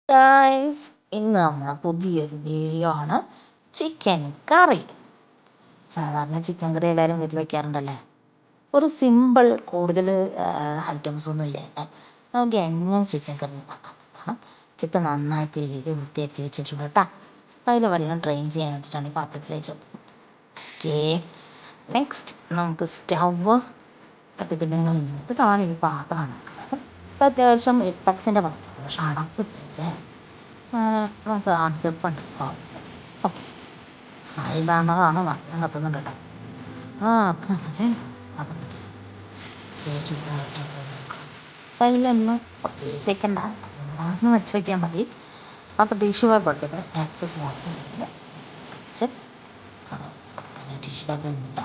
Guys, ഇന്ന് നമ്മളെ പുതിയൊരു വീഡിയോ ആണ് ചിക്കൻ കറി. സാധാരണ ചിക്കൻ കറി എല്ലാവരും വീട്ടിൽ വയ്ക്കാറുണ്ടല്ലേ. ഒരു സിമ്പിൾ, കൂടുതൽ ഐറ്റംസ് ഒന്നും ഇല്ല. നമുക്ക് എങ്ങനെ ചിക്കൻ കറി ഉണ്ടാക്കാം. ചിക്കൻ നന്നായി കഴുകി വൃത്തിയാക്കി വെച്ചിട്ടുണ്ട് കേട്ടോ. അതിൽ വെള്ളം ഡ്രെയിൻ ചെയ്യാൻ വേണ്ടിയിട്ടാണ് ഈ പാത്രത്തിൽ വെച്ചത്. ഓക്കെ, നെക്സ്റ്റ് നമുക്ക് സ്റ്റവ് കത്തിക്കുന്നതിന് മുന്നിട്ട് താഴെ ഈ പാത്രമാണ്. ഇപ്പം അത്യാവശ്യം എട്ടക്സിൻ്റെ പാത്രം, പക്ഷെ അടപ്പിട്ടില്ലേ, നമുക്ക് അടുപ്പുണ്ട്. ഓക്കെ, ഇതാണ് വെള്ളം കത്തുന്നുണ്ട് കേട്ടോ. കയ്യിലൊന്നും വെക്കണ്ട, ഒന്ന് വെച്ച് വയ്ക്കാൻ മതി. അപ്പോൾ ടിഷ്യൂ പേപ്പർ എടുത്തിട്ട് ആക്സസ് വെച്ച് ടിഷ്യൂ പേപ്പർ ഇട്ട്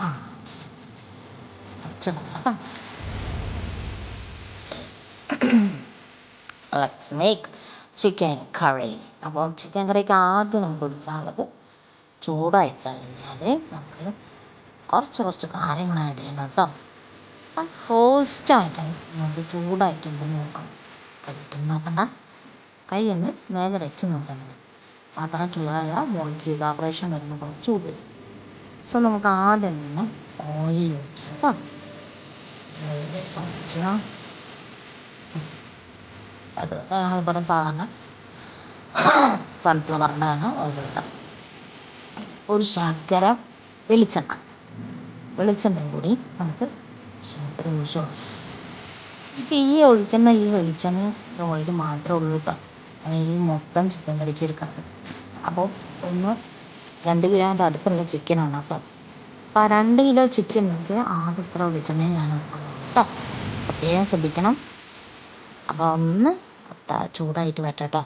ലെറ്റ്സ് മേക്ക് ചിക്കൻ കറി. അപ്പോൾ ചിക്കൻ കറിക്ക് ആദ്യം നമുക്ക് എടുക്കാനുള്ളത്, ചൂടായി കഴിഞ്ഞാൽ നമുക്ക് കുറച്ച് കാര്യങ്ങൾ ആഡ് ചെയ്യണം കേട്ടോ. ഫസ്റ്റായിട്ട് നമുക്ക് ചൂടായിട്ടുണ്ടെന്ന് നോക്കണം. കൈയിട്ട് നോക്കണ്ട, കൈ ഒന്ന് മേലെ വെച്ച് നോക്കാൻ മതി. പാത്രം ചൂടായ മുകളിലേക്ക് ഇവാപറേഷൻ വരുമ്പോൾ കുറച്ച് ചൂട് വരും. സോ നമുക്ക് ആദ്യം തന്നെ ഓയിൽ ഒഴിക്കാം കേട്ടോ. അത് ഇവിടെ സാധാരണ സൺഫ്ലവറിൻ്റെയാണ് ഓയിലിടാം. ഒരു ശകല വെളിച്ചെണ്ണയും കൂടി നമുക്ക് ശകല ഒഴിച്ചു കൊടുക്കാം. ഈ ഒഴിക്കുന്ന ഈ വെളിച്ചെണ്ണ ഓയിൽ മാത്രമേ ഉള്ളൂ കേട്ടോ. ഈ മൊത്തം ചിക്കൻ കറിക്ക് എടുക്കാം. അപ്പോൾ 2 കിലോൻ്റെ അടുത്തുള്ള ചിക്കനാണ്. അപ്പോൾ 2 കിലോ ചിക്കനിലേക്ക് ആകെ ഇത്ര വെളിച്ചെണ്ണ ഞാൻ കേട്ടോ. പ്രത്യേകം ശ്രദ്ധിക്കണം. അപ്പോൾ ഒന്ന് ചൂടായിട്ട് വരട്ടെ.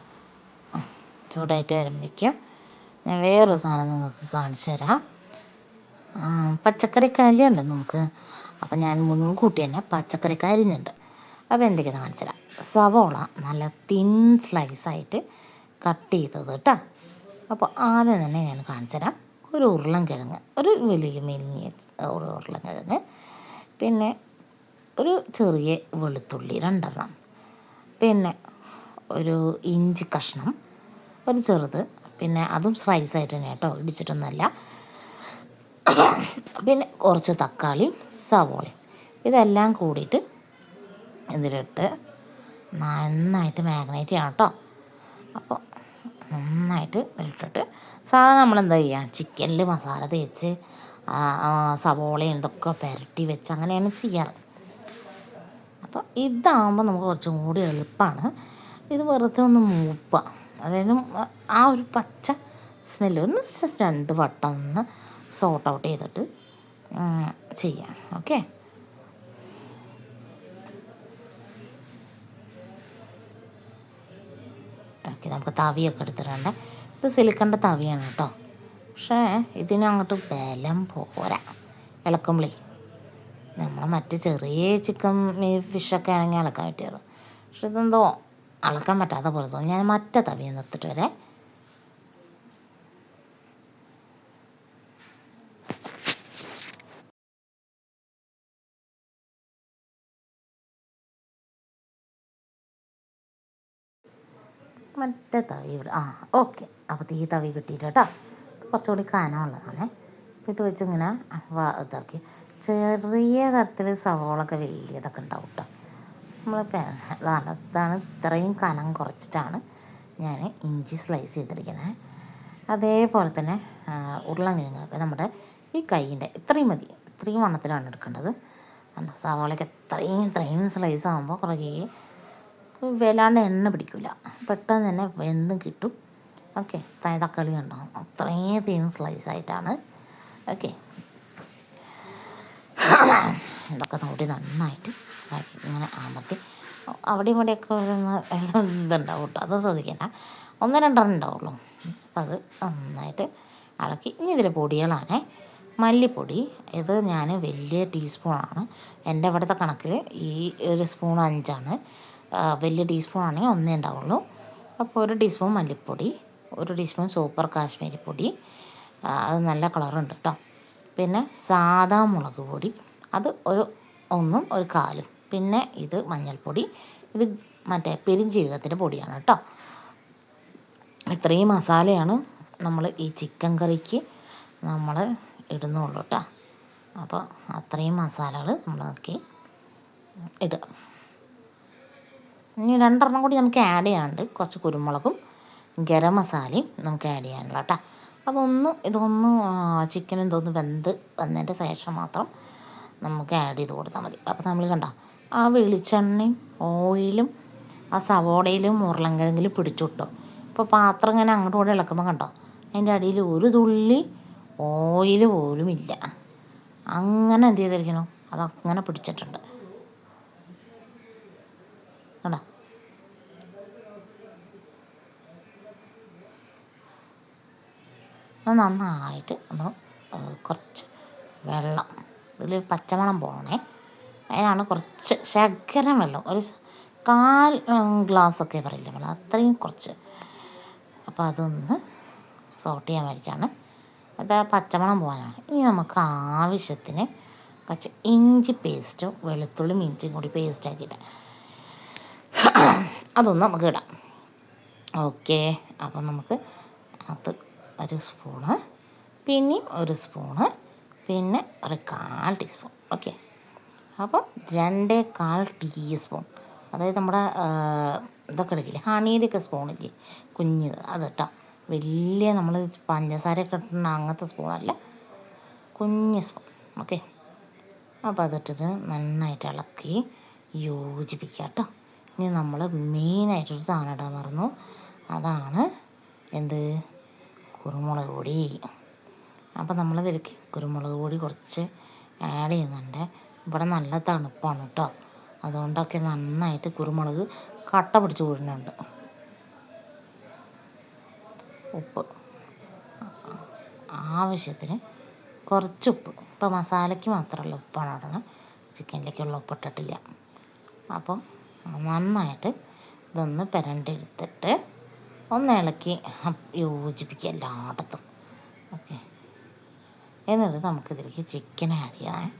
ചൂടായിട്ട് വരുമ്പോഴേക്കും ഞാൻ വേറൊരു സാധനം നിങ്ങൾക്ക് കാണിച്ചു തരാം. പച്ചക്കറിക്ക് അരിയുണ്ട് നമുക്ക്. അപ്പം ഞാൻ മുൻകൂട്ടി തന്നെ പച്ചക്കറിക്ക് അരിഞ്ഞുണ്ട്. അപ്പോൾ എന്തൊക്കെയാണെന്ന് കാണിച്ചു തരാം. സവോള നല്ല തിൻ സ്ലൈസായിട്ട് കട്ട് ചെയ്തത് കേട്ടോ. അപ്പോൾ ആദ്യം തന്നെ ഞാൻ കാണിച്ചു തരാം. ഒരു ഉരുളൻകിഴങ്ങ്, ഒരു വലിയ മെലിഞ്ഞ ഒരു ഉരുളൻകിഴങ്ങ്, പിന്നെ ഒരു ചെറിയ വെളുത്തുള്ളി 2 പിന്നെ ഒരു ഇഞ്ചി കഷ്ണം, ഒരു ചെറുത്, പിന്നെ അതും സ്ലൈസായിട്ട് തന്നെ കേട്ടോ, ഇടിച്ചിട്ടൊന്നുമല്ല. പിന്നെ കുറച്ച് തക്കാളിയും സവോളയും, ഇതെല്ലാം കൂടിയിട്ട് ഇതിലിട്ട് നന്നായിട്ട് മാഗ്നേറ്റ് ചെയ്യണം കേട്ടോ. അപ്പോൾ നന്നായിട്ട് ഇതിലിട്ടിട്ട് സാധാരണ നമ്മളെന്താ ചെയ്യുക, ചിക്കനിൽ മസാല തേച്ച് സവോളയും ഇതൊക്കെ പുരട്ടി വെച്ച് അങ്ങനെയാണ് ചെയ്യാറ്. അപ്പോൾ ഇതാകുമ്പോൾ നമുക്ക് കുറച്ചും കൂടി എളുപ്പമാണ്. ഇത് വെറുതെ ഒന്ന് മൂപ്പുക, അതായത് ആ ഒരു പച്ച സ്മെല്ല് ഒന്ന് 2 വട്ടം ഒന്ന് സോർട്ട് ഔട്ട് ചെയ്തിട്ട് ചെയ്യാം. ഓക്കെ, നമുക്ക് തവിയൊക്കെ എടുത്തിട്ടുണ്ട്. ഇത് സിലിക്കണിൻ്റെ തവിയാണ് കേട്ടോ. പക്ഷേ ഇതിന് അങ്ങോട്ട് ബലം പോരാ ഇളക്കുമ്പളേ. നമ്മൾ മറ്റ് ചെറിയ ചിക്കൻ ഫിഷൊക്കെ ആണെങ്കിൽ ഇളക്കാൻ പറ്റുള്ളൂ. പക്ഷെ ഇതെന്തോ ഇളക്കാൻ പറ്റാത്ത പോലെ തോന്നും. ഞാൻ മറ്റേ തവിയെ നിർത്തിട്ട് വരെ. മറ്റേ തവി ഇവിടെ ഓക്കെ. അപ്പോൾ ഈ തവി കിട്ടിയിട്ട് കേട്ടോ. കുറച്ചുകൂടി കനമുള്ളതാണ്. അപ്പോൾ ഇത് വെച്ചിങ്ങനെ ഇതാക്കി ചെറിയ തരത്തിൽ സവോളൊക്കെ വലിയതൊക്കെ ഉണ്ടാവും കേട്ടോ. ഇതാണ് ഇത്രയും കനം കുറച്ചിട്ടാണ് ഞാൻ ഇഞ്ചി സ്ലൈസ് ചെയ്തിരിക്കുന്നത്. അതേപോലെ തന്നെ ഉരുളൻകിഴങ്ങൊക്കെ നമ്മുടെ ഈ കൈയിൻ്റെ ഇത്രയും മതി, ഇത്രയും വണ്ണത്തിലാണ് എടുക്കേണ്ടത്. സവോളയൊക്കെ ഇത്രയും സ്ലൈസ് ആകുമ്പോൾ കുറേ വല്ലാണ്ട് എണ്ണ പിടിക്കില്ല, പെട്ടെന്ന് തന്നെ വെന്തും കിട്ടും. ഓക്കെ, തക്കാളി ഉണ്ടാവും, അത്രയും തിൻ സ്ലൈസായിട്ടാണ്. ഓക്കെ, ഇതൊക്കെ നോക്കി നന്നായിട്ട് ഇങ്ങനെ അമർത്തി അവിടെ ഇവിടെയൊക്കെ ഇതുണ്ടാവും കേട്ടോ, അത് ശ്രദ്ധിക്കണ്ട. 1-2 ഉണ്ടാവുള്ളൂ. അപ്പം അത് നന്നായിട്ട് ഇളക്കി. ഇനി ഇതിലെ പൊടികളാണ്. മല്ലിപ്പൊടി, ഇത് ഞാൻ വലിയ ടീസ്പൂണാണ് എൻ്റെ ഇവിടുത്തെ കണക്കിൽ. ഈ ഒരു സ്പൂൺ 5ആണ്. വലിയ ടീസ്പൂൺ ആണെങ്കിൽ 1 ഉണ്ടാവുള്ളൂ. അപ്പോൾ 1 ടീസ്പൂൺ മല്ലിപ്പൊടി, 1 ടീസ്പൂൺ സൂപ്പർ കാശ്മീരി പൊടി, അത് നല്ല കളറുണ്ട് കേട്ടോ. പിന്നെ സാദാ മുളക് പൊടി, അത് 1 1/4. പിന്നെ ഇത് മഞ്ഞൾപ്പൊടി, ഇത് മറ്റേ പെരുംജീരകത്തിൻ്റെ പൊടിയാണ് കേട്ടോ. ഇത്രയും മസാലയാണ് നമ്മൾ ഈ ചിക്കൻ കറിക്ക് നമ്മൾ ഇടുന്നുള്ളൂ കേട്ടോ. അപ്പോൾ അത്രയും മസാലകൾ നമ്മളാക്കി ഇടുക. ഇനി 2 കൂടി നമുക്ക് ആഡ് ചെയ്യാനുണ്ട്. കുറച്ച് കുരുമുളകും ഗരം മസാലയും നമുക്ക് ആഡ് ചെയ്യാനുള്ള കേട്ടോ. ഇതൊന്ന് ചിക്കനും ഇതൊന്ന് വന്നതിൻ്റെ ശേഷം മാത്രം നമുക്ക് ആഡ് ചെയ്ത് കൊടുത്താൽ മതി. അപ്പോൾ നമ്മൾ കണ്ടോ ആ വെളിച്ചെണ്ണയും ഓയിലും ആ സവോളയിലും ഉരുളൻകിഴങ്ങിലും പിടിച്ചു കിട്ടും. ഇപ്പോൾ പാത്രം ഇങ്ങനെ അങ്ങോട്ടും കൂടെ ഇളക്കുമ്പോൾ കണ്ടോ അതിൻ്റെ അടിയിൽ ഒരു തുള്ളി ഓയിൽ പോലും ഇല്ല. അങ്ങനെ എന്ത് ചെയ്തിരിക്കണോ അതങ്ങനെ പിടിച്ചിട്ടുണ്ട് കണ്ടോ. അത് നന്നായിട്ട് ഒന്ന് കുറച്ച് വെള്ളം ഇതിൽ പച്ചമണം പോകണേ, അതിനാണ് കുറച്ച് ശകലം വെള്ളം, ഒരു 1/4 ഗ്ലാസ്സൊക്കെ പറയില്ല നമ്മൾ അത്രയും കുറച്ച്. അപ്പോൾ അതൊന്ന് സോട്ട് ചെയ്യാൻ വേണ്ടിയിട്ടാണ്, അത് പച്ചമണം പോകാനാണ്. ഇനി നമുക്ക് ആവശ്യത്തിന് കുറച്ച് ഇഞ്ചി പേസ്റ്റും വെളുത്തുള്ളിയും ഇഞ്ചിയും കൂടി പേസ്റ്റാക്കിയിട്ട് അതൊന്ന് നമുക്ക് ഇടാം. ഓക്കെ, അപ്പം നമുക്ക് അത് 1 സ്പൂണ്, പിന്നെയും 1 സ്പൂണ്, പിന്നെ 1/4 ടീസ്പൂൺ. ഓക്കെ, അപ്പം 2/4 ടീസ്പൂൺ, അതായത് നമ്മുടെ ഇതൊക്കെ എടുക്കില്ലേ ഹണിയുടെയൊക്കെ സ്പൂണില്ലേ കുഞ്ഞത് അത് കേട്ടോ. വലിയ നമ്മൾ പഞ്ചസാരയൊക്കെ ഇട്ടുന്ന അങ്ങനത്തെ സ്പൂണല്ല, കുഞ്ഞ് സ്പൂൺ. ഓക്കെ, അപ്പോൾ അതിട്ടിട്ട് നന്നായിട്ട് ഇളക്കി യോജിപ്പിക്കുക കേട്ടോ. ഇനി നമ്മൾ മെയിനായിട്ടൊരു സാധനം ഇടാൻ മറന്നു, അതാണ് എന്ത്, കുരുമുളക് പൊടി. അപ്പോൾ നമ്മളിതിലേക്ക് കുരുമുളക് പൊടി കുറച്ച് ആഡ് ചെയ്യുന്നുണ്ട്. ഇവിടെ നല്ല തണുപ്പാണ് കേട്ടോ, അതുകൊണ്ടൊക്കെ നന്നായിട്ട് കുരുമുളക് കട്ട പിടിച്ച് വീഴുന്നുണ്ട്. ഉപ്പ് ആവശ്യത്തിന് കുറച്ച് ഉപ്പ്, ഇപ്പോൾ മസാലയ്ക്ക് മാത്രമുള്ള ഉപ്പാണ് ഇടണം, ചിക്കനിലേക്കുള്ള ഉപ്പ് ഇട്ടിട്ടില്ല. അപ്പം നന്നായിട്ട് ഇതൊന്ന് പുരണ്ടെടുത്തിട്ട് ഒന്ന് ഇളക്കി യോജിപ്പിക്കുക എല്ലായിടത്തും. ഓക്കെ, എന്നിട്ട് നമുക്കിതിലേക്ക് ചിക്കൻ ആഡ് ചെയ്യണേ.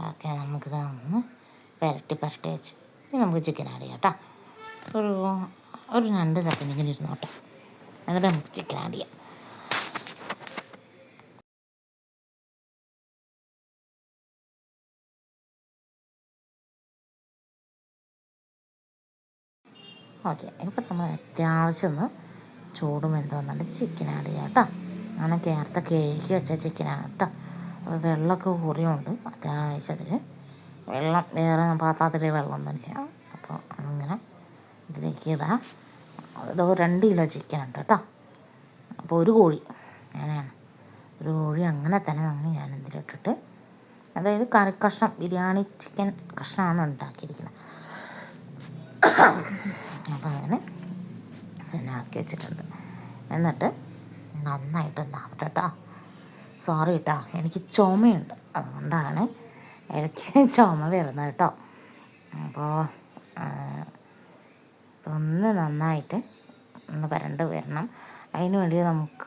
ഓക്കെ, നമുക്കിതൊന്ന് പുരട്ടി വെച്ച് ഇനി നമുക്ക് ചിക്കൻ ആഡ് ചെയ്യാം കേട്ടോ. ഒരു 2 സെക്കൻഡ് ഇങ്ങനെ ഇരുന്നോട്ടെ, എന്നിട്ട് നമുക്ക് ചിക്കൻ ആഡ് ചെയ്യാം. ഓക്കെ, ഇപ്പോൾ നമ്മൾ അത്യാവശ്യം ഒന്ന് ചൂടും എന്തോന്നുണ്ട് ചിക്കൻ ആഡ് ചെയ്യാം കേട്ടോ. അങ്ങനെ നേരത്തെ കഴുകി വെച്ച ചിക്കനാണ് കേട്ടോ. അപ്പോൾ വെള്ളമൊക്കെ ഊറിയുണ്ട് അത്യാവശ്യത്തിൽ വെള്ളം, വേറെ പാത്രത്തിൽ വെള്ളമൊന്നുമില്ല. അപ്പോൾ അതിങ്ങനെ ഇതിലേക്ക് ഇടാം. ഇത് 2 കിലോ ചിക്കൻ ഉണ്ട് കേട്ടോ. അപ്പോൾ 1 കോഴി, അങ്ങനെയാണ് 1 കോഴി അങ്ങനെ തന്നെ ഞാൻ ഇതിലിട്ടിട്ട്, അതായത് കറി കഷ്ണം ബിരിയാണി ചിക്കൻ കഷ്ണമാണ് ഉണ്ടാക്കിയിരിക്കുന്നത്. അപ്പോൾ അങ്ങനെ ആക്കി വെച്ചിട്ടുണ്ട്. എന്നിട്ട് നന്നായിട്ട് എന്താവട്ടെ കേട്ടോ. സോറി കേട്ടോ, എനിക്ക് ചുമയുണ്ട്, അതുകൊണ്ടാണ് ഇടയ്ക്ക് ചുമ വരുന്നത് കേട്ടോ. അപ്പോൾ ഇതൊന്ന് നന്നായിട്ട് ഒന്ന് വരണ്ട് വരണം. അതിന് വേണ്ടി നമുക്ക്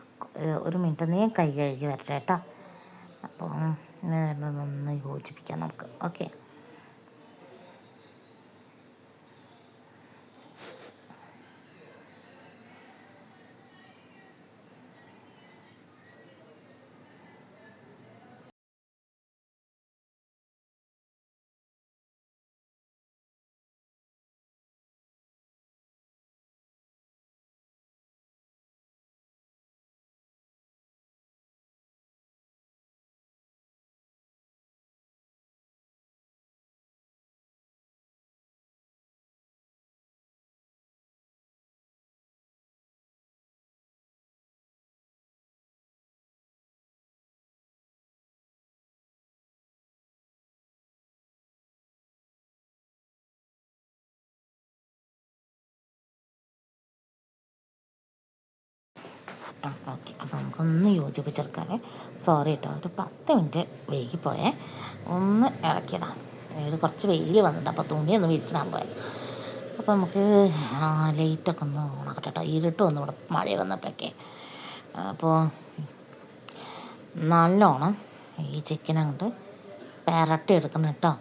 1 മിനിറ്റ് നീ കൈ കഴുകി വരട്ടെ കേട്ടോ. അപ്പോൾ ഒന്ന് യോജിപ്പിക്കാം നമുക്ക്. ഓക്കെ, ഓക്കെ, അപ്പോൾ നമുക്കൊന്ന് യോജിപ്പിച്ചെടുക്കാവേ. സോറി കേട്ടോ, ഒരു 10 മിനിറ്റ് വൈകിപ്പോയേ, ഒന്ന് ഇളക്കിയതാണ്. കുറച്ച് വെയിൽ വന്നിട്ടുണ്ട്, അപ്പോൾ തുണിയൊന്ന് വിരിച്ചിടാൻ പോയത്. അപ്പോൾ നമുക്ക് ലൈറ്റൊക്കെ ഒന്ന് ഓണാക്കട്ടെ കേട്ടോ. ഇരുട്ട് വന്നു ഇവിടെ മഴ വന്നപ്പോഴൊക്കെ. അപ്പോൾ നല്ലോണം ഈ ചിക്കൻ അങ്ങോട്ട് പുരട്ടി എടുക്കണം കേട്ടോ.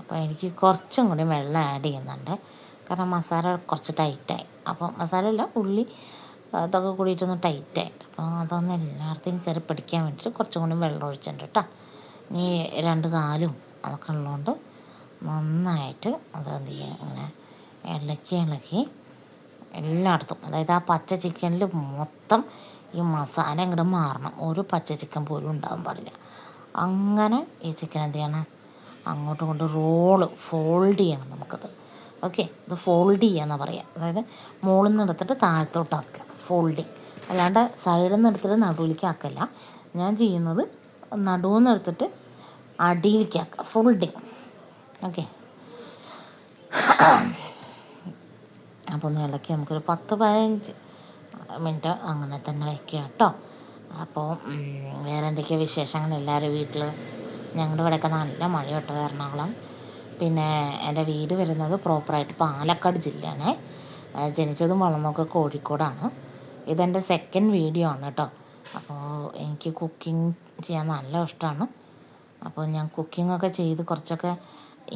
അപ്പോൾ എനിക്ക് കുറച്ചും കൂടി വെള്ളം ആഡ് ചെയ്യുന്നുണ്ട്. കാരണം മസാല കുറച്ച് ടൈറ്റായി. അപ്പോൾ മസാല അല്ല, ഉള്ളി അതൊക്കെ കൂടിയിട്ടൊന്ന് ടൈറ്റായി. അപ്പോൾ അതൊന്ന് എല്ലായിടത്തും കയറി പിടിക്കാൻ വേണ്ടിയിട്ട് കുറച്ചും കൂടി വെള്ളം ഒഴിച്ചിട്ടുണ്ട് കേട്ടോ. ഇനി 2 കാലും അതൊക്കെ ഉള്ളതുകൊണ്ട് നന്നായിട്ട് അത് എന്ത് ചെയ്യുക, ഇങ്ങനെ ഇളക്കി എല്ലായിടത്തും, അതായത് ആ പച്ച ചിക്കനിൽ മൊത്തം ഈ മസാല ഇങ്ങോട്ട് മാറണം. ഒരു പച്ച ചിക്കൻ പോലും ഉണ്ടാകാൻ പാടില്ല. അങ്ങനെ ഈ ചിക്കൻ എന്ത് ചെയ്യണം, അങ്ങോട്ടും ഇങ്ങോട്ടും ഫോൾഡ് ചെയ്യണം നമുക്കത്. ഓക്കെ, ഇത് ഫോൾഡ് ചെയ്യാന്ന് പറയാം. അതായത് മുകളിൽ നിന്ന് എടുത്തിട്ട് താഴത്തോട്ടാക്കുക, ഫോൾഡിങ്. അല്ലാണ്ട് സൈഡിൽ നിന്ന് എടുത്തിട്ട് നടുവിലേക്ക് ആക്കല്ല. ഞാൻ ചെയ്യുന്നത് നടുവിൽ നിന്ന് എടുത്തിട്ട് അടിയിലേക്ക് ആക്കുക, ഫോൾഡിങ്. ഓക്കെ, അപ്പോൾ ഒന്ന് ഇളക്കി നമുക്കൊരു 10-15 മിനിറ്റ് അങ്ങനെ തന്നെ വയ്ക്കുക കേട്ടോ. അപ്പോൾ വേറെ എന്തൊക്കെയാണ് വിശേഷങ്ങൾ എല്ലാവരും വീട്ടിൽ? ഞങ്ങളുടെ ഇവിടെയൊക്കെ നല്ല മഴ കേട്ടോ, എറണാകുളം. പിന്നെ എൻ്റെ വീട് വരുന്നത് പ്രോപ്പറായിട്ട് പാലക്കാട് ജില്ലയാണേ. ജനിച്ചതും വളർന്നതൊക്കെ കോഴിക്കോടാണ്. ഇതെൻ്റെ സെക്കൻഡ് വീഡിയോ ആണ് കേട്ടോ. അപ്പോൾ എനിക്ക് കുക്കിംഗ് ചെയ്യാൻ നല്ല ഇഷ്ടമാണ്. അപ്പോൾ ഞാൻ കുക്കിങ്ങൊക്കെ ചെയ്ത് കുറച്ചൊക്കെ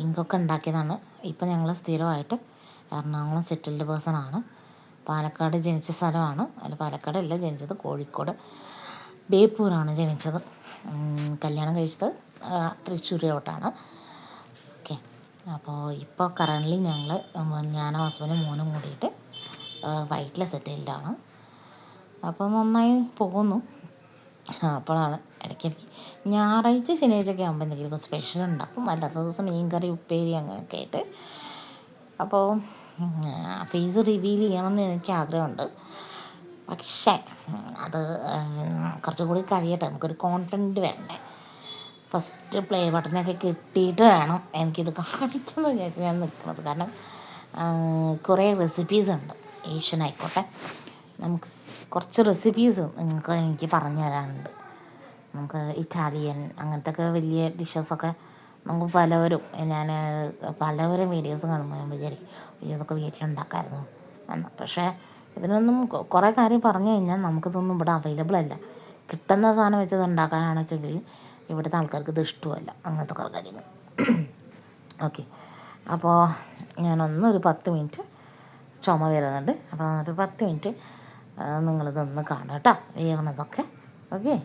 ഇങ്കൊക്കെ ഉണ്ടാക്കിയതാണ്. ഇപ്പം ഞങ്ങൾ സ്ഥിരമായിട്ട് എറണാകുളം സെറ്റിൽഡ് പേഴ്സണാണ്. പാലക്കാട് ജനിച്ച സ്ഥലമാണ്. അല്ല, പാലക്കാടല്ല ജനിച്ചത്, കോഴിക്കോട് ബേപ്പൂരാണ് ജനിച്ചത്. കല്യാണം കഴിച്ചത് തൃശ്ശൂരോട്ടാണ്. ഓക്കെ, അപ്പോൾ ഇപ്പോൾ കറൻ്റ്ലി ഞാനും ഹസ്ബൻഡും മോനും കൂടിയിട്ട് വൈറ്റില സെറ്റിൽഡാണ്. അപ്പോൾ നന്നായി പോകുന്നു. അപ്പോഴാണ് ഇടയ്ക്കിടയ്ക്ക് ഞായറാഴ്ച ശനിയാഴ്ചയൊക്കെ ആകുമ്പോൾ എന്തെങ്കിലും സ്പെഷ്യൽ ഉണ്ടാക്കും. അല്ലാത്ത ദിവസം മീൻ കറി, ഉപ്പേരി അങ്ങനെയൊക്കെ ആയിട്ട്. അപ്പോൾ ഫേസ് റിവീൽ ചെയ്യണമെന്ന് എനിക്ക് ആഗ്രഹമുണ്ട്. പക്ഷേ അത് കുറച്ചുകൂടി കഴിയട്ടെ, നമുക്കൊരു കോൺഫിഡൻറ്റ് വേണ്ടേ. ഫസ്റ്റ് പ്ലേ ബട്ടനൊക്കെ കിട്ടിയിട്ട് വേണം എനിക്കിത് കാണിക്കുന്നത് വിചാരിച്ച് ഞാൻ നിൽക്കുന്നത്. കാരണം കുറേ റെസിപ്പീസ് ഉണ്ട്. ഏഷ്യനായിക്കോട്ടെ, നമുക്ക് കുറച്ച് റെസിപ്പീസ് എനിക്ക് പറഞ്ഞു തരാനുണ്ട്. നമുക്ക് ഇറ്റാലിയൻ അങ്ങനത്തെ ഒക്കെ വലിയ ഡിഷസൊക്കെ നമുക്ക് പലവരും വീഡിയോസ് കാണുമ്പോൾ ഞാൻ വിചാരിക്കും ഇതൊക്കെ വീട്ടിലുണ്ടാക്കാമായിരുന്നു എന്ന്. പക്ഷേ ഇതിനൊന്നും കുറേ കാര്യം പറഞ്ഞു കഴിഞ്ഞാൽ നമുക്കിതൊന്നും ഇവിടെ അവൈലബിൾ അല്ല. കിട്ടുന്ന സാധനം വെച്ചത് ഉണ്ടാക്കാനാണെന്ന് വെച്ചെങ്കിൽ ഇവിടുത്തെ ആൾക്കാർക്ക് ഇത് ഇഷ്ടമല്ല, അങ്ങനത്തെ കുറേ കാര്യങ്ങൾ. ഓക്കെ, അപ്പോൾ ഞാനൊന്നൊരു 10 മിനിറ്റ് ചുമ വരുന്നുണ്ട്. അപ്പോൾ ഒരു 10 മിനിറ്റ് നിങ്ങളിതൊന്ന് കാണാം കേട്ടോ, വേവുന്നതൊക്കെ. ഓക്കെ.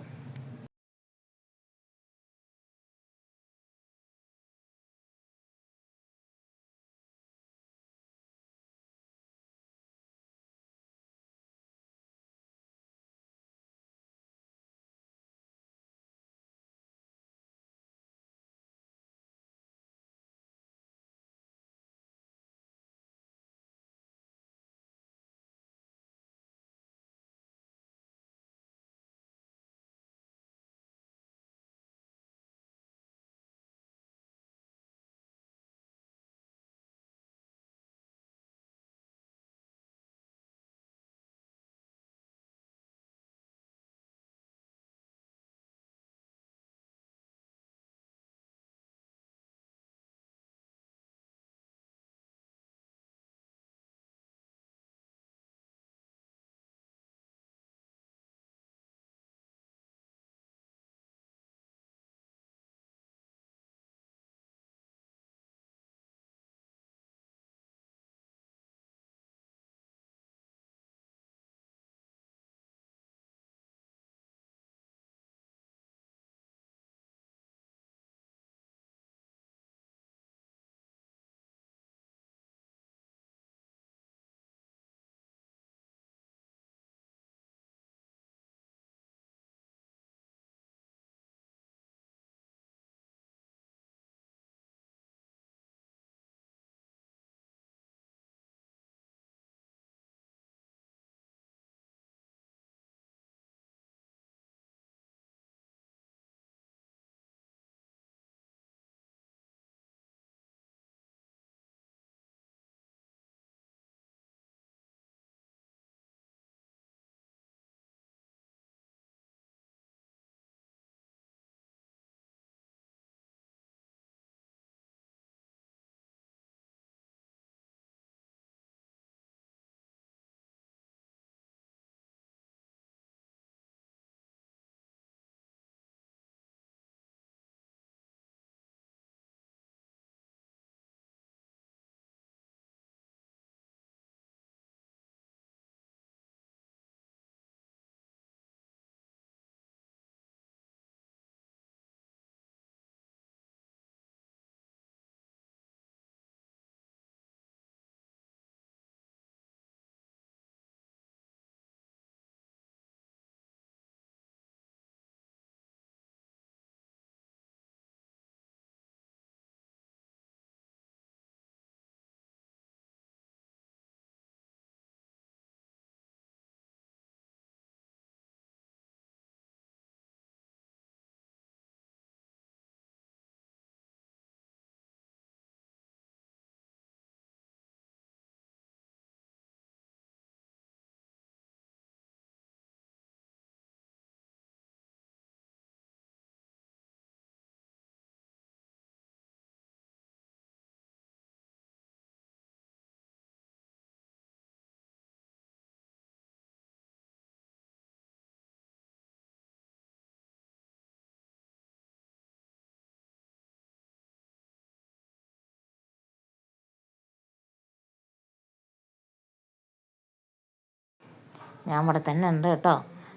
ഞാൻ ഇവിടെ തന്നെ ഉണ്ട് കേട്ടോ,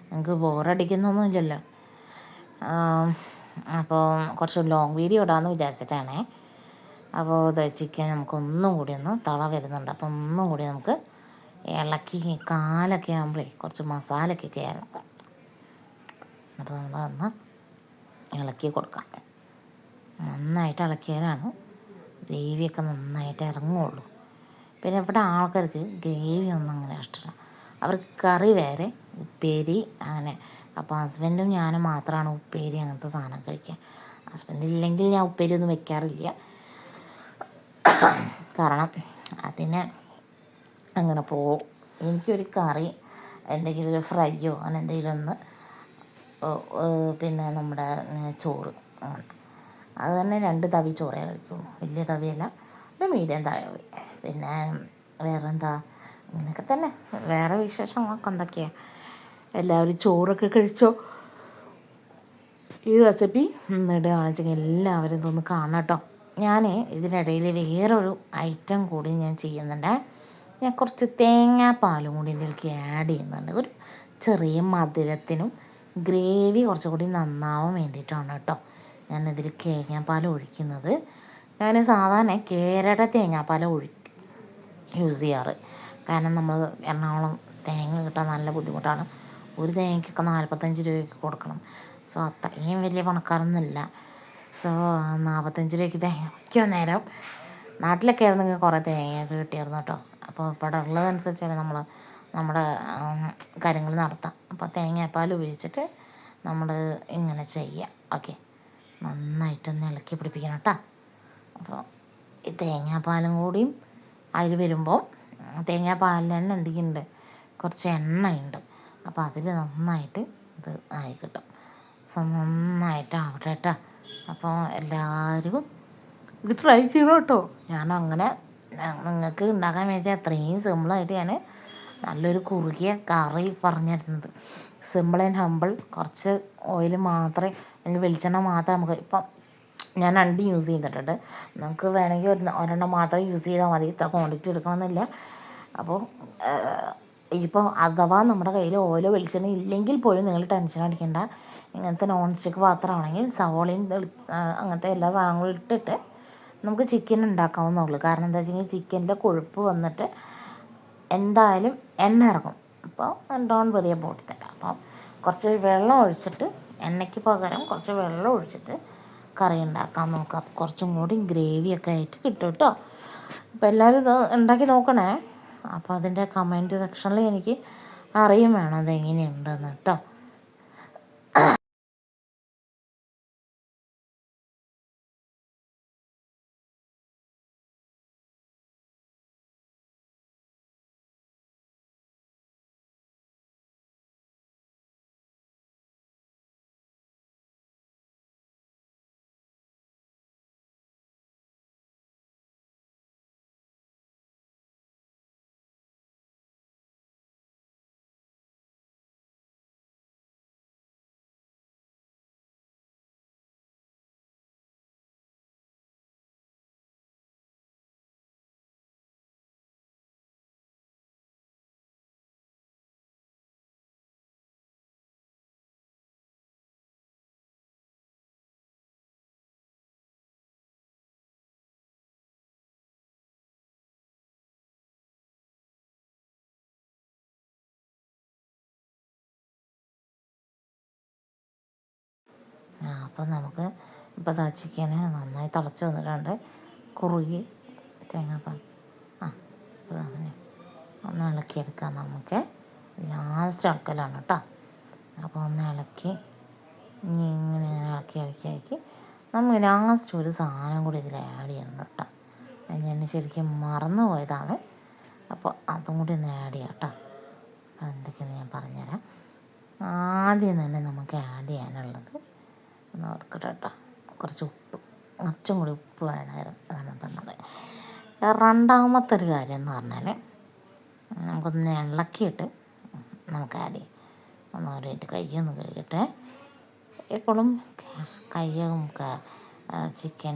നിങ്ങൾക്ക് ബോറടിക്കുന്നൊന്നുമില്ലല്ലോ. അപ്പോൾ കുറച്ച് ലോങ് വീഡിയോ ഇടാമെന്ന് വിചാരിച്ചിട്ടാണേ. അപ്പോൾ ഇത് ചിക്കൻ നമുക്കൊന്നും കൂടി ഒന്ന് തള വരുന്നുണ്ട്, അപ്പോൾ ഒന്നും കൂടി നമുക്ക് ഇളക്കി കാലൊക്കെ ആകുമ്പോഴേ കുറച്ച് മസാലയൊക്കെ കയറും. അപ്പോൾ നമ്മളതൊന്ന് ഇളക്കി കൊടുക്കാം. നന്നായിട്ട് ഇളക്കിയാലാണ് ഗ്രേവിയൊക്കെ നന്നായിട്ട് ഇറങ്ങുള്ളൂ. പിന്നെ ഇവിടെ ആൾക്കാർക്ക് ഗ്രേവി ഒന്നും അങ്ങനെ ഇഷ്ടമില്ല, അവർക്ക് കറി വേറെ ഉപ്പേരി അങ്ങനെ. അപ്പോൾ ഹസ്ബൻഡും ഞാനും മാത്രമാണ് ഉപ്പേരി അങ്ങനത്തെ സാധനം കഴിക്കുക. ഹസ്ബൻഡ് ഇല്ലെങ്കിൽ ഞാൻ ഉപ്പേരി ഒന്നും വെക്കാറില്ല, കാരണം അതിന് അങ്ങനെ പോവും. എനിക്കൊരു കറി, എന്തെങ്കിലും ഒരു ഫ്രൈയോ അങ്ങനെ എന്തെങ്കിലും ഒന്ന്, പിന്നെ നമ്മുടെ ചോറ് അങ്ങനെ, അത് തന്നെ 2 തവി ചോറേ കഴിക്കുള്ളൂ, വലിയ തവിയല്ല, ഒരു മീഡിയം തവി. പിന്നെ വേറെന്താ, ഇങ്ങനെയൊക്കെ തന്നെ. വേറെ വിശേഷങ്ങളൊക്കെ എന്തൊക്കെയാണ്? എല്ലാവരും ചോറൊക്കെ കഴിച്ചോ? ഈ റെസിപ്പി ഇടുകയാണെന്ന് എല്ലാവരും ഇതൊന്ന് കാണാം കേട്ടോ. ഞാൻ ഇതിനിടയിൽ വേറൊരു ഐറ്റം കൂടി ഞാൻ ചെയ്യുന്നുണ്ട്. ഞാൻ കുറച്ച് തേങ്ങാപ്പാലും കൂടി ഇതിലേക്ക് ആഡ് ചെയ്യുന്നുണ്ട്, ഒരു ചെറിയ മധുരത്തിനും ഗ്രേവി കുറച്ചുകൂടി നന്നാവാൻ വേണ്ടിയിട്ടാണ് കേട്ടോ ഞാനിതിൽ തേങ്ങാപ്പാൽ ഒഴിക്കുന്നത്. ഞാൻ സാധാരണ കേരയുടെ തേങ്ങാപ്പാൽ യൂസ് ചെയ്യാറ്, കാരണം നമ്മൾ എറണാകുളം തേങ്ങ കിട്ടാൻ നല്ല ബുദ്ധിമുട്ടാണ്. ഒരു തേങ്ങയ്ക്കൊക്കെ 45 രൂപയ്ക്ക് കൊടുക്കണം. സോ അത്രയും വലിയ പണക്കാരൊന്നുമില്ല. സോ 45 രൂപയ്ക്ക് തേങ്ങ നേരം നാട്ടിലൊക്കെ ആയിരുന്നെങ്കിൽ കുറേ തേങ്ങയൊക്കെ കിട്ടിയായിരുന്നു കേട്ടോ. അപ്പോൾ ഇവിടെ ഉള്ളതനുസരിച്ചാണ് നമ്മൾ നമ്മുടെ കാര്യങ്ങൾ നടത്താം. അപ്പോൾ തേങ്ങാപ്പാൽ ഉപയോഗിച്ചിട്ട് നമ്മൾ ഇങ്ങനെ ചെയ്യുക. ഓക്കെ, നന്നായിട്ടൊന്ന് ഇളക്കി പിടിപ്പിക്കണം കേട്ടോ. അപ്പോൾ ഈ തേങ്ങാപ്പാലും കൂടിയും അതിൽ വരുമ്പോൾ, തേങ്ങാപ്പാലിൽ തന്നെ എന്തൊക്കെയുണ്ട്, കുറച്ച് എണ്ണയുണ്ട്. അപ്പോൾ അതിൽ നന്നായിട്ട് ഇത് ആയി കിട്ടും. സോ നന്നായിട്ട് ആവട്ടെ കേട്ടോ. അപ്പോൾ എല്ലാവരും ഇത് ട്രൈ ചെയ്യണം കേട്ടോ. ഞാനങ്ങനെ നിങ്ങൾക്ക് ഉണ്ടാക്കാൻ വേണ്ടി അത്രയും സിമ്പിളായിട്ട് ഞാൻ നല്ലൊരു കുറുകിയ കറി പറഞ്ഞു തരുന്നത്. Simple and humble. കുറച്ച് ഓയിൽ മാത്രമേ, അല്ലെങ്കിൽ വെളിച്ചെണ്ണ മാത്രമേ നമുക്ക്, ഇപ്പം ഞാൻ 2 യൂസ് ചെയ്തിട്ടുണ്ട്. നമുക്ക് വേണമെങ്കിൽ ഒരെണ്ണം മാത്രം യൂസ് ചെയ്താൽ മതി, ഇത്ര ക്വാണ്ടിറ്റി എടുക്കണമെന്നില്ല. അപ്പോൾ ഇപ്പോൾ അഥവാ നമ്മുടെ കയ്യിൽ ഓയിലോ വെളിച്ചെണ്ണ ഇല്ലെങ്കിൽ പോലും നിങ്ങൾ ടെൻഷൻ അടിക്കേണ്ട. ഇങ്ങനത്തെ നോൺ സ്റ്റിക്ക് പാത്രമാണെങ്കിൽ സവോളയും അങ്ങനത്തെ എല്ലാ സാധനങ്ങളും ഇട്ടിട്ട് നമുക്ക് ചിക്കൻ ഉണ്ടാക്കാവുന്നുള്ളൂ. കാരണം എന്താ വെച്ചെങ്കിൽ ചിക്കനിലെ കൊഴുപ്പ് വന്നിട്ട് എന്തായാലും എണ്ണ ഇറങ്ങും. അപ്പോൾ ഡോണ്ട് വറി അബൌട്ട് ദാറ്റ്. അപ്പോൾ കുറച്ച് വെള്ളം ഒഴിച്ചിട്ട്, എണ്ണയ്ക്ക് പകരം കുറച്ച് വെള്ളം ഒഴിച്ചിട്ട് കറി ഉണ്ടാക്കാൻ നോക്കാം. കുറച്ചും കൂടി ഗ്രേവിയൊക്കെ ആയിട്ട് കിട്ടും കേട്ടോ. അപ്പോൾ എല്ലാവരും ഇത് ഉണ്ടാക്കി നോക്കണേ. അപ്പോൾ അതിൻ്റെ കമൻറ്റ് സെക്ഷനിൽ എനിക്ക് അറിയും വേണം അതെങ്ങനെയുണ്ടെന്ന് കേട്ടോ. അപ്പോൾ നമുക്ക് ഇപ്പോൾ ചിക്കൻ നന്നായി തിളച്ച് വന്നിട്ടുണ്ട്, കുറുകി തേങ്ങാപ്പാൽ. അപ്പോൾ അങ്ങനെ ഒന്ന് ഇളക്കിയെടുക്കാം നമുക്ക്. ലാസ്റ്റ് ഇളക്കലാണ് കേട്ടോ. അപ്പോൾ ഒന്ന് ഇളക്കി ഇങ്ങനെ ഇളക്കി നമുക്ക് ലാസ്റ്റ് ഒരു സാധനം കൂടി ഇതിൽ ആഡ് ചെയ്യണം കേട്ടോ. അത് ഞാൻ ശരിക്കും മറന്നു പോയതാണ്. അപ്പോൾ അതും കൂടി ഒന്ന് ആഡ് ചെയ്യാം കേട്ടോ. എന്തൊക്കെയെന്ന് ഞാൻ പറഞ്ഞുതരാം. ആദ്യം തന്നെ നമുക്ക് ആഡ് ചെയ്യാനുള്ളത് ഒന്ന് ഓർക്കട്ടെ കേട്ടോ, കുറച്ച് ഉപ്പ്, കുറച്ചും കൂടി ഉപ്പ് വേണമായിരുന്നു, അതാണ് പറഞ്ഞത്. രണ്ടാമത്തെ ഒരു കാര്യം എന്ന് പറഞ്ഞാൽ, നമുക്കൊന്ന് ഇളക്കിയിട്ട് നമുക്ക് ആഡ് ചെയ്യാം. ഒന്ന് ഓരോയിട്ട് കയ്യൊന്ന് കഴുകട്ടെ. എപ്പോഴും കയ്യും ചിക്കൻ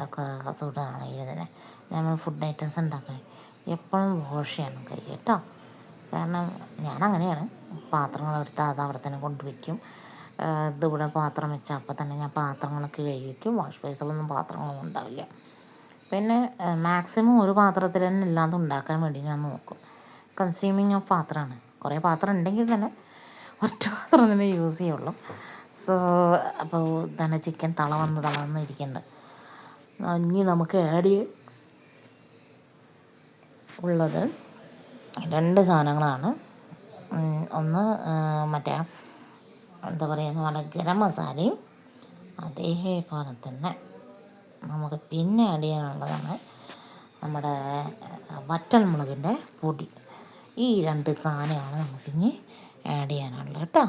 ഒക്കെ സുടുകയാണെങ്കിൽ തന്നെ നമ്മൾ ഫുഡ് ഐറ്റംസ് ഉണ്ടാക്കണേ എപ്പോഴും വാഷ് ചെയ്യണം കൈ കേട്ടോ. കാരണം ഞാനങ്ങനെയാണ്. പാത്രങ്ങളെടുത്താൽ അത് അവിടെ തന്നെ കൊണ്ടുവയ്ക്കും. ഇതിവിടെ പാത്രം വെച്ചാൽ അപ്പം തന്നെ ഞാൻ പാത്രങ്ങളൊക്കെ കഴുകി വയ്ക്കും. വാഷ് ബേസിലൊന്നും പാത്രങ്ങളൊന്നും ഉണ്ടാവില്ല. പിന്നെ മാക്സിമം ഒരു പാത്രത്തിൽ തന്നെ ഇല്ലാതെ ഉണ്ടാക്കാൻ വേണ്ടി ഞാൻ നോക്കും. കൺസ്യൂമിങ് ഓഫ് പാത്രമാണ്. കുറേ പാത്രം ഉണ്ടെങ്കിൽ തന്നെ ഒറ്റ പാത്രം തന്നെ യൂസ് ചെയ്യുള്ളൂ. സോ അപ്പോൾ തന്നെ ചിക്കൻ തള വന്ന് ഇരിക്കേണ്ട. ഇനി നമുക്ക് ആഡ് ഉള്ളത് 2 സാധനങ്ങളാണ്. ഒന്ന് മറ്റേ എന്താ പറയുക നമ്മുടെ ഗരം മസാലയും അതേപോലെ തന്നെ നമുക്ക് പിന്നെ ആഡ് ചെയ്യാനുള്ളതാണ് നമ്മുടെ വറ്റൽമുളകിൻ്റെ പൊടി. ഈ 2 സാധനമാണ് നമുക്കിനി ആഡ് ചെയ്യാനുള്ളത് കേട്ടോ.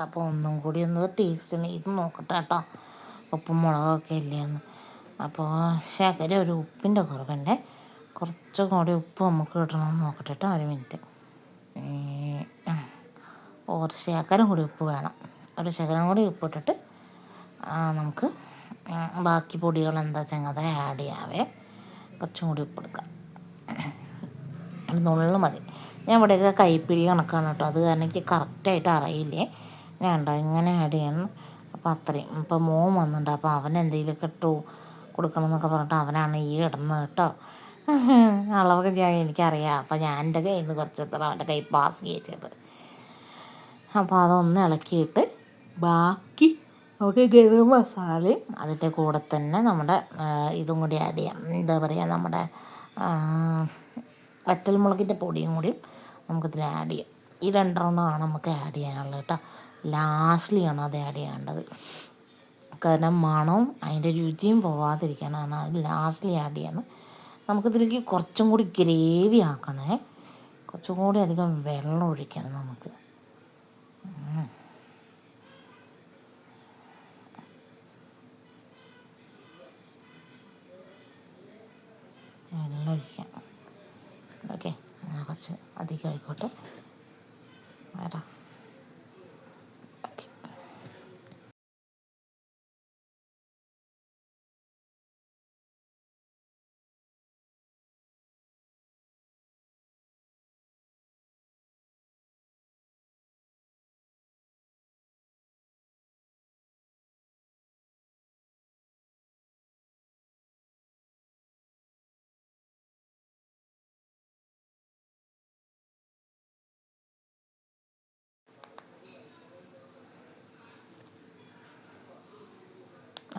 അപ്പോൾ ഒന്നും കൂടി ഒന്ന് ടേസ്റ്റ് ചെയ്ത് നോക്കട്ടെ കേട്ടോ, ഉപ്പും മുളകൊക്കെ ഇല്ലയെന്ന്. അപ്പോൾ ശകല ഒരു ഉപ്പിൻ്റെ കുറവുണ്ട്, കുറച്ചും കൂടി ഉപ്പ് നമുക്ക് കിട്ടണമെന്ന് നോക്കട്ടെ കേട്ടോ. ഒരു മിനിറ്റ്. ഒരു ശകലം കൂടി ഉപ്പ് വേണം, ഒരു ശകലം കൂടി ഉപ്പ് ഇട്ടിട്ട് നമുക്ക് ബാക്കി പൊടികൾ എന്താ വെച്ചാൽ അത് ആഡ് ചെയ്യാവേ. കുറച്ചും കൂടി ഉപ്പ് എടുക്കാം, നുള്ളു മതി. ഞാൻ ഇവിടെയൊക്കെ കൈപ്പിടി കണക്കാണ് കേട്ടോ, അത് കാരണം എനിക്ക് കറക്റ്റായിട്ട് അറിയില്ലേ ഞാൻ ഉണ്ടോ ഇങ്ങനെ ആഡ് ചെയ്യുന്നു. അപ്പോൾ അത്രയും ഇപ്പോൾ മോൻ വന്നിട്ടുണ്ട്, അപ്പോൾ അവൻ എന്തെങ്കിലുമൊക്കെ ഇട്ടു കൊടുക്കണം എന്നൊക്കെ പറഞ്ഞിട്ട് അവനാണ് ഈ ഇടുന്നത് കേട്ടോ. അളവൊക്കെ എനിക്കറിയാം, അപ്പോൾ ഞാൻ എൻ്റെ കയ്യിൽ നിന്ന് കുറച്ചെത്ര അവൻ്റെ കൈ പാസ് ചെയ്തത്. അപ്പോൾ അതൊന്ന് ഇളക്കിയിട്ട് ബാക്കി നമുക്ക് ഗരം മസാലയും അതിൻ്റെ കൂടെ തന്നെ നമ്മുടെ ഇതും കൂടി ആഡ് ചെയ്യാം. എന്താ പറയുക, നമ്മുടെ വറ്റൽമുളകിൻ്റെ പൊടിയും കൂടി നമുക്കിതിൽ ആഡ് ചെയ്യാം. ഈ രണ്ടെണ്ണമാണ് നമുക്ക് ആഡ് ചെയ്യാനുള്ളത് കേട്ടോ. ലാസ്റ്റിലാണ് അത് ആഡ് ചെയ്യേണ്ടത്, കാരണം മണവും അതിൻ്റെ രുചിയും പോവാതിരിക്കാനാണ് അത് ലാസ്റ്റിൽ ആഡ് ചെയ്യണം. നമുക്കിതിലേക്ക് കുറച്ചും കൂടി ഗ്രേവി ആക്കണേ, കുറച്ചും കൂടി അധികം വെള്ളം ഒഴിക്കണം. നമുക്ക് വെള്ളം ഒഴിക്കാം. ഓക്കെ, കുറച്ച് അധികം ആയിക്കോട്ടെ വേറെ. ഓക്കെ,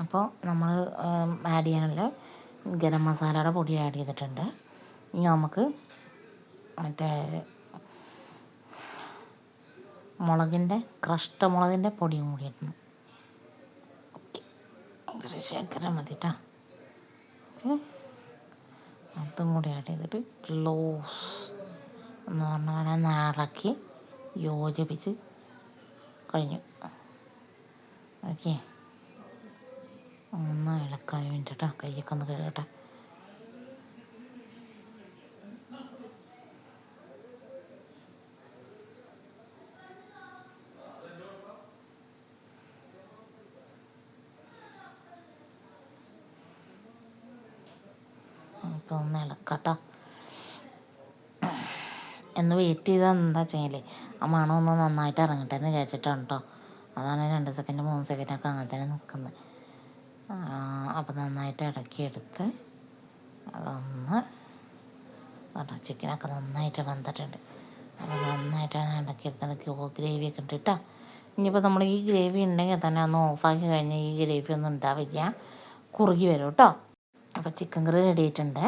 അപ്പോൾ നമ്മൾ ആഡ് ചെയ്യാനുള്ള ഗരം മസാലയുടെ പൊടി ആഡ് ചെയ്തിട്ടുണ്ട്. ഇനി നമുക്ക് മറ്റേ മുളകിൻ്റെ പൊടിയും കൂടി ഇടണം. ഓക്കെ, ഇതൊരു ശർക്കര മതി കേട്ടോ. ഓക്കെ, അതും കൂടി ആഡ് ചെയ്തിട്ട് ക്ലോസ് എന്ന് പറഞ്ഞ പോലെ ഇളക്കി യോജിപ്പിച്ച് കഴിഞ്ഞു. ഓക്കെ, ഒന്ന് ഇളക്കാൻ വേണ്ടിയിട്ടാ, കൈയൊക്കെ ഒന്ന് കഴുകട്ടെ. ഇപ്പോൾ ഒന്ന് ഇളക്കട്ടോ. എന്ന് വെയിറ്റ് ചെയ്താൽ എന്താ ചെയ്യല്, ആ മണം ഒന്ന് നന്നായിട്ട് ഇറങ്ങട്ടെ എന്ന് വിചാരിച്ചിട്ടാണ് കേട്ടോ. അതാണ് 2 സെക്കൻഡ് 3 സെക്കൻഡൊക്കെ അങ്ങനെ തന്നെ നിൽക്കുന്നത്. അപ്പോൾ നന്നായിട്ട് ഇളക്കിയെടുത്ത് അതൊന്ന് കേട്ടോ. ചിക്കനൊക്കെ നന്നായിട്ട് വെന്തിട്ടുണ്ട്. അപ്പോൾ നന്നായിട്ട് ഇളക്കിയെടുത്ത് ഗ്രേവിയൊക്കെ ഉണ്ട് കേട്ടോ. ഇനിയിപ്പോൾ നമ്മൾ ഈ ഗ്രേവി ഉണ്ടെങ്കിൽ തന്നെ ഒന്ന് ഓഫാക്കി കഴിഞ്ഞാൽ ഈ ഗ്രേവി ഒന്നും ഉണ്ടാവില്ല, കുറുകി വരും കേട്ടോ. അപ്പോൾ ചിക്കൻ കറി റെഡി ആയിട്ടുണ്ട്.